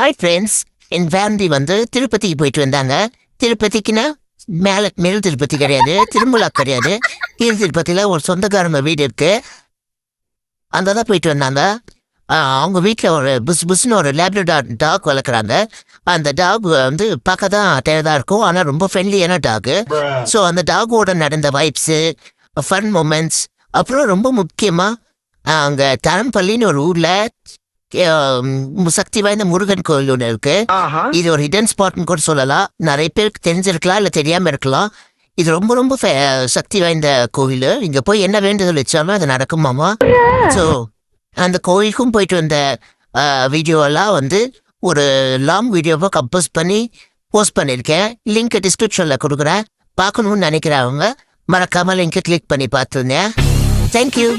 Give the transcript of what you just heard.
Hi friends, என் family வந்து திருப்பதிக்கு போயிட்டு வந்தாங்க. திருப்பதிக்குன்னா மேல் திருப்பதி கிடையாது, திருமலா கிடையாது. கீழ் திருப்பதியில் ஒரு சொந்தக்காரங்க வீடு இருக்கு. அந்த தான் போயிட்டு வந்தாங்க. அவங்க வீட்டில் ஒரு புஸ்னு ஒரு லேப்ரடார் டாக் வளர்க்குறாங்க. அந்த டாக் வந்து பார்க்க தான் டயர்டாக இருக்கும், ஆனால் ரொம்ப ஃப்ரெண்ட்லியான டாகு. ஸோ அந்த டாகோட நடந்த வைப்ஸு, ஃபன் மூமெண்ட்ஸ், அப்புறம் ரொம்ப முக்கியமாக அங்கே தரம்பள்ளின்னு ஒரு ஊரில் சக்தி வாய்ந்த முருகன் கோயில் ஒன்று இருக்கு. இது ஒரு ஹிடன் ஸ்பாட்னு கூட சொல்லலாம். நிறைய பேருக்கு தெரிஞ்சிருக்கலாம், இல்லை தெரியாமல் இருக்கலாம். இது ரொம்ப ரொம்ப சக்தி வாய்ந்த கோவில். இங்கே போய் என்ன வேண்டுதல் வச்சாலும் அது நடக்குமாமா. ஸோ அந்த கோயிலுக்கும் போயிட்டு வந்த வீடியோவெல்லாம் வந்து ஒரு லாங் வீடியோவை கம்போஸ் பண்ணி போஸ்ட் பண்ணியிருக்கேன். லிங்க் டிஸ்கிரிப்ஷனில் கொடுக்குறேன். பார்க்கணுன்னு நினைக்கிறவங்க மறக்காமல் லிங்கை கிளிக் பண்ணி பார்த்துருங்க. தேங்க்யூ.